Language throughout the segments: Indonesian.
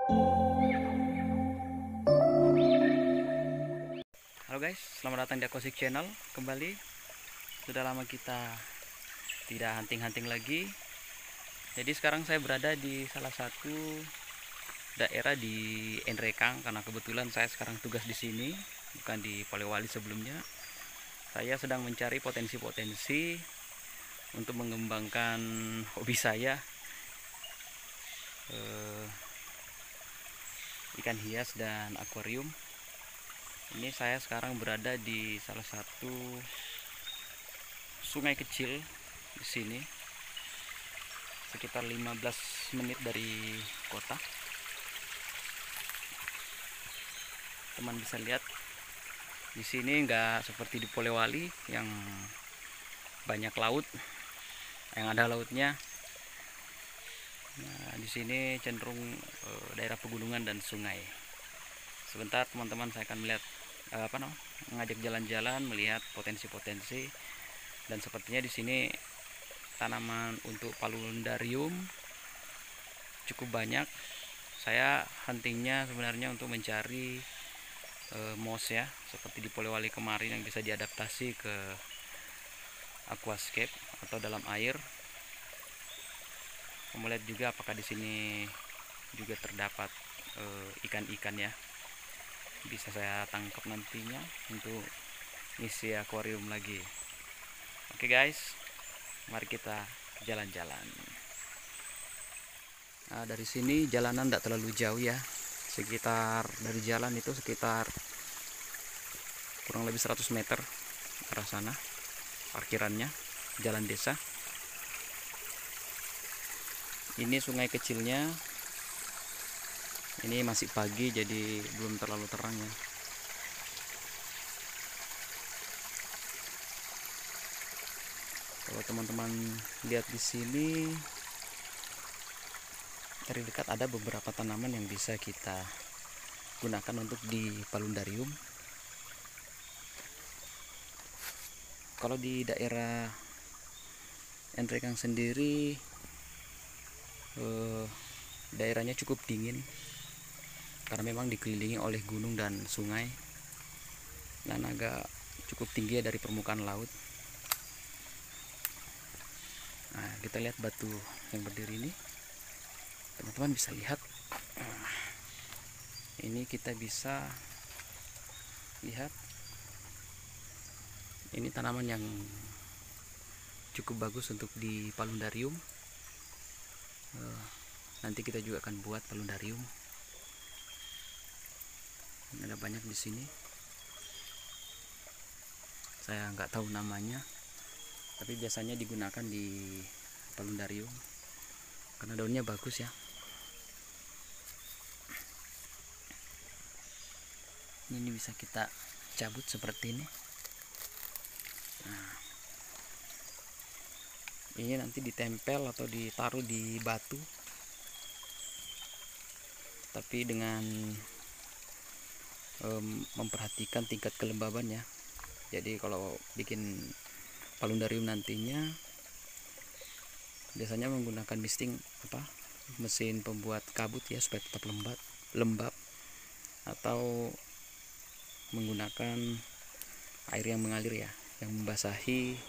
Halo guys, selamat datang di Aquasik Channel kembali. Sudah lama kita tidak hunting-hunting lagi. Jadi sekarang saya berada di salah satu daerah di Enrekang karena kebetulan saya sekarang tugas di sini, bukan di Polewali sebelumnya. Saya sedang mencari potensi-potensi untuk mengembangkan hobi saya, ikan hias dan akuarium. Ini saya sekarang berada di salah satu sungai kecil di sini, sekitar 15 menit dari kota. Teman bisa lihat di sini nggak seperti di Polewali yang banyak laut, yang ada lautnya. Nah, di sini cenderung daerah pegunungan dan sungai. Sebentar teman-teman, saya akan melihat mengajak jalan-jalan melihat potensi-potensi. Dan sepertinya di sini tanaman untuk paludarium cukup banyak. Saya huntingnya sebenarnya untuk mencari moss ya, seperti di Polewali kemarin yang bisa diadaptasi ke aquascape atau dalam air. Kamu lihat juga apakah di sini juga terdapat ikan-ikan ya, bisa saya tangkap nantinya untuk ngisi akuarium lagi. Oke guys, mari kita jalan-jalan. Nah, dari sini jalanan tidak terlalu jauh ya, sekitar dari jalan itu sekitar kurang lebih 100 meter arah sana parkirannya, jalan desa. Ini sungai kecilnya, ini masih pagi jadi belum terlalu terang ya. Kalau teman-teman lihat di sini, dari dekat ada beberapa tanaman yang bisa kita gunakan untuk di paludarium. Kalau di daerah Enrekang sendiri, daerahnya cukup dingin karena memang dikelilingi oleh gunung dan sungai dan agak cukup tinggi dari permukaan laut. Nah, kita lihat batu yang berdiri ini, teman-teman bisa lihat. Ini kita bisa lihat, ini tanaman yang cukup bagus untuk di paludarium. Nanti kita juga akan buat paludarium. Ada banyak di sini. Saya nggak tahu namanya, tapi biasanya digunakan di paludarium karena daunnya bagus ya. Ini bisa kita cabut seperti ini. Nah, ini nanti ditempel atau ditaruh di batu, tapi dengan memperhatikan tingkat kelembabannya. Jadi kalau bikin paludarium nantinya biasanya menggunakan mesin pembuat kabut ya, supaya tetap lembab, atau menggunakan air yang mengalir ya, yang membasahi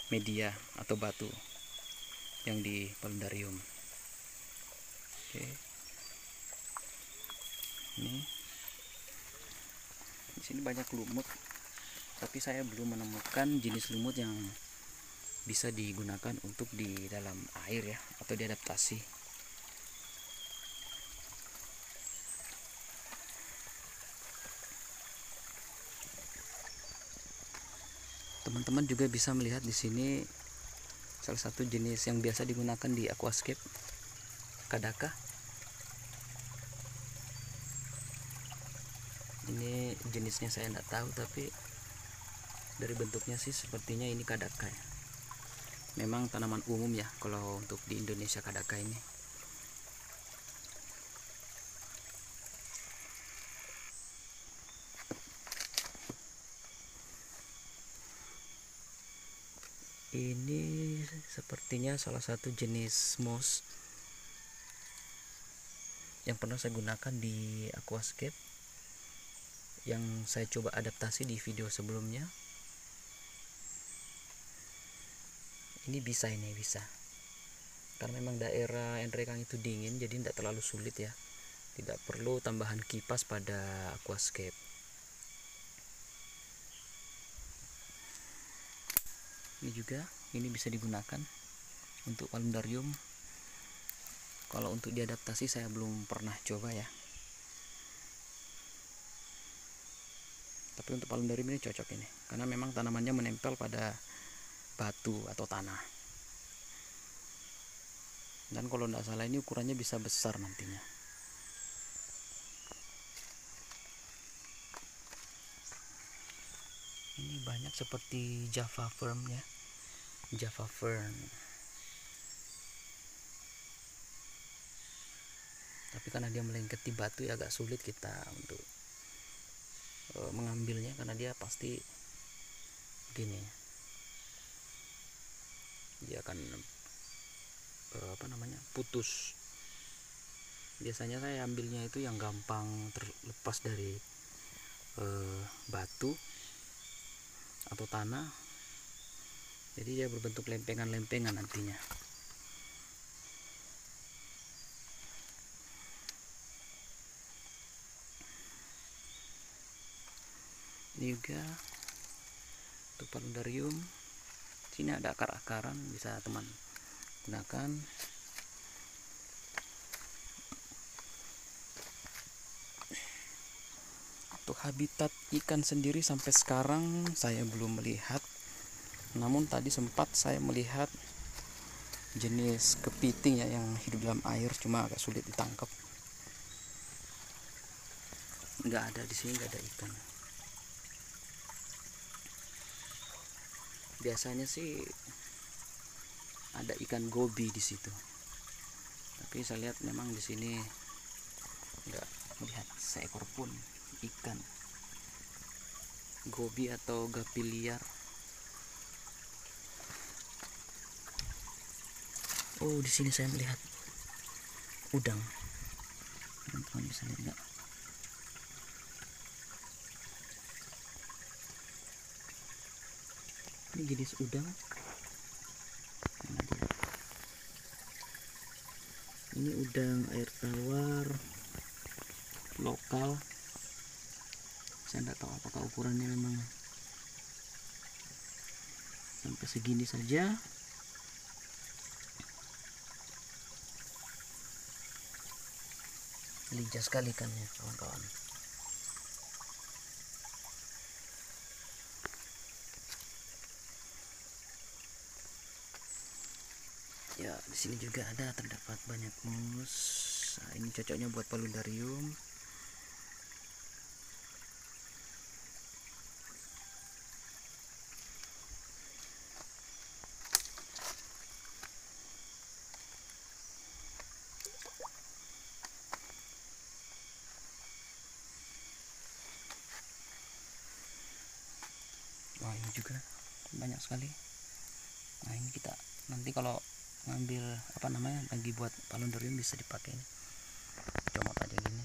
media atau batu yang di paludarium. Oke. Ini di sini banyak lumut, tapi saya belum menemukan jenis lumut yang bisa digunakan untuk di dalam air ya, atau diadaptasi. Teman-teman juga bisa melihat di sini salah satu jenis yang biasa digunakan di aquascape, kadaka. Ini jenisnya saya tidak tahu, tapi dari bentuknya sih sepertinya ini kadaka ya. Memang tanaman umum ya kalau untuk di Indonesia, kadaka ini. Ini sepertinya salah satu jenis moss. yang pernah saya gunakan di aquascape, yang saya coba adaptasi di video sebelumnya. Ini bisa karena memang daerah Enrekang itu dingin, jadi tidak terlalu sulit ya, tidak perlu tambahan kipas pada aquascape. Ini juga bisa digunakan untuk paludarium. Kalau untuk diadaptasi saya belum pernah coba ya, tapi untuk paludarium ini cocok ini, karena memang tanamannya menempel pada batu atau tanah. Dan kalau tidak salah ini ukurannya bisa besar nantinya. Ini banyak seperti Java Fern ya, Java Fern. Tapi karena dia melengket di batu ya agak sulit kita untuk mengambilnya, karena dia pasti begini, dia akan putus. Biasanya saya ambilnya itu yang gampang terlepas dari batu atau tanah, jadi dia berbentuk lempengan-lempengan nantinya. Ini juga untuk paludarium, sini ada akar-akaran, bisa teman gunakan. Untuk habitat ikan sendiri sampai sekarang saya belum melihat, namun tadi sempat saya melihat jenis kepiting ya yang hidup dalam air, cuma agak sulit ditangkap. Nggak ada di sini, nggak ada ikan. Biasanya sih ada ikan gobi di situ, tapi saya lihat memang di sini nggak melihat seekor pun ikan gobi atau gapi liar. Oh, di sini saya melihat udang. Teman-teman bisa lihat nggak? Ini jenis udang. Ini udang air tawar lokal. Saya tidak tahu apakah ukurannya memang sampai segini saja. Lincah sekali ikannya, kawan-kawan. Ya, di sini juga terdapat banyak mus. Nah, ini cocoknya buat paludarium. Wah, ini juga banyak sekali. Nah, ini kita nanti kalau ngambil lagi buat paludarium bisa dipakai ini. Comot aja gini.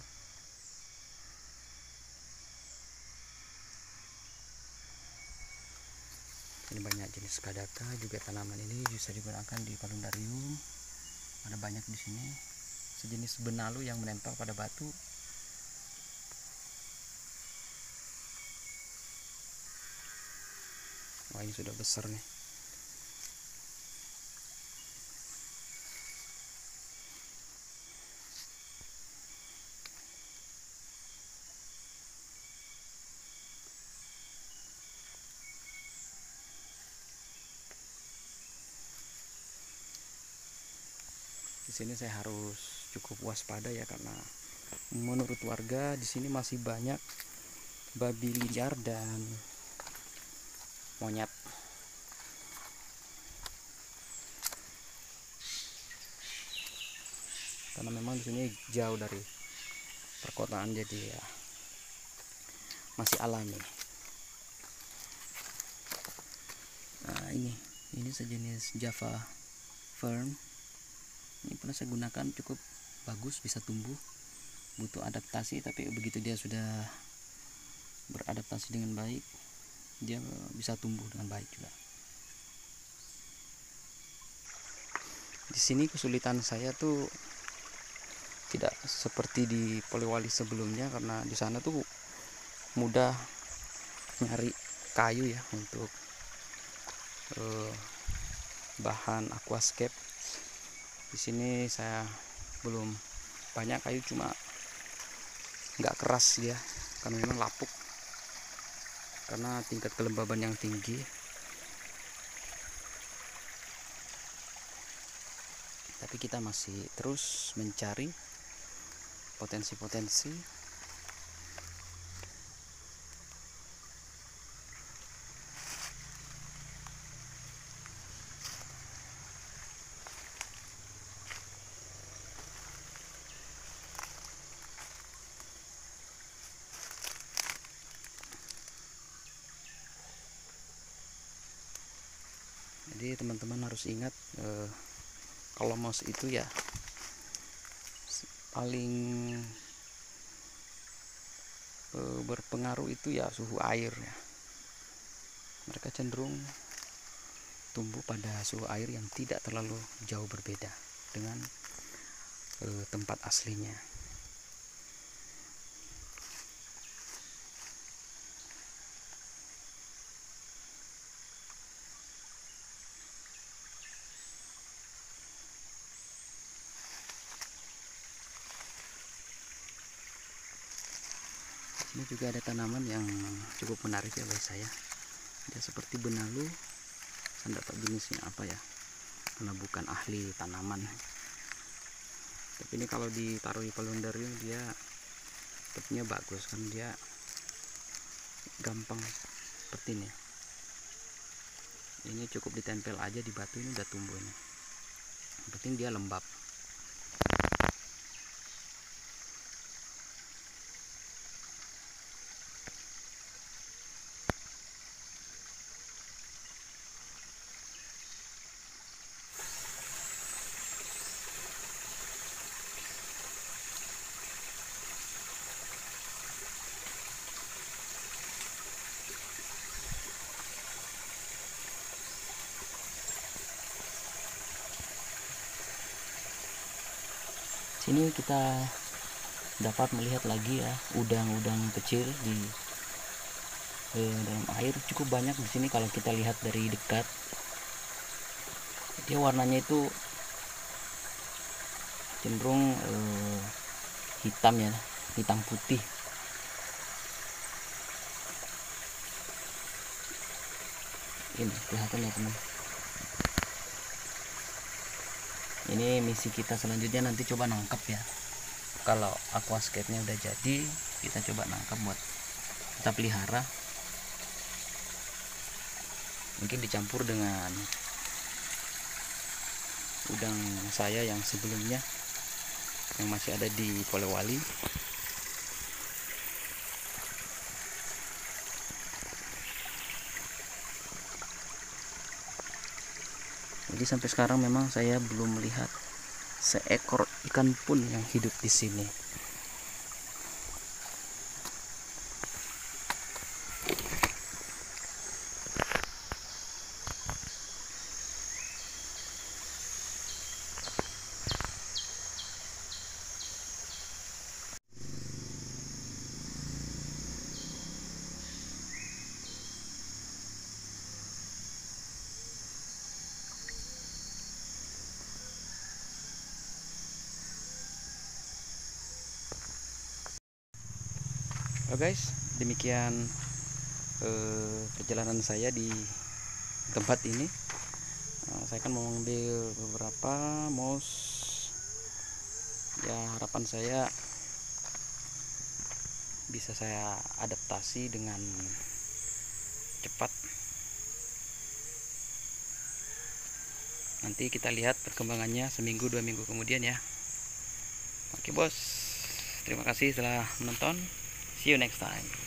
Ini banyak jenis kadaka juga, tanaman ini bisa digunakan di paludarium. Ada banyak di sini. Sejenis benalu yang menempel pada batu. Wah, ini sudah besar nih. Di sini saya harus cukup waspada ya, karena menurut warga di sini masih banyak babi liar dan monyet. Karena memang di sini jauh dari perkotaan, jadi ya masih alami. Nah, ini sejenis Java Fern. Ini pernah saya gunakan, cukup bagus, bisa tumbuh. butuh adaptasi, tapi begitu dia sudah beradaptasi dengan baik, dia bisa tumbuh dengan baik juga. Di sini kesulitan saya tuh tidak seperti di Polewali sebelumnya, karena di sana tuh mudah nyari kayu ya untuk bahan aquascape. Di sini saya belum banyak kayu, cuma nggak keras dia karena memang lapuk, karena tingkat kelembaban yang tinggi. Tapi kita masih terus mencari potensi-potensi. Jadi teman-teman harus ingat, kalau mouse itu ya paling berpengaruh itu ya suhu air ya. Mereka cenderung tumbuh pada suhu air yang tidak terlalu jauh berbeda dengan tempat aslinya. Ini juga ada tanaman yang cukup menarik ya bagi saya. Dia seperti benalu, saya tidak tahu jenisnya apa ya, karena bukan ahli tanaman. Tapi ini kalau ditaruh di paludarium dia sepertinya bagus, kan dia gampang seperti ini. Ini cukup ditempel aja di batu, ini udah tumbuh ini. Yang penting dia lembab. Sini kita dapat melihat lagi ya udang-udang kecil di dalam air, cukup banyak di sini. Kalau kita lihat dari dekat, dia warnanya itu cenderung hitam ya, hitam putih. Ini kelihatan ya teman. Ini misi kita selanjutnya, nanti coba nangkap ya. Kalau aquascape-nya udah jadi, kita coba nangkap buat kita pelihara. Mungkin dicampur dengan udang saya yang sebelumnya, yang masih ada di Polewali. Jadi sampai sekarang memang saya belum melihat seekor ikan pun yang hidup di sini. Oke guys, demikian perjalanan saya di tempat ini. Saya akan mengambil beberapa mouse. Ya, harapan saya bisa saya adaptasi dengan cepat. Nanti kita lihat perkembangannya seminggu 2 minggu kemudian ya. Oke bos, terima kasih telah menonton. See you next time.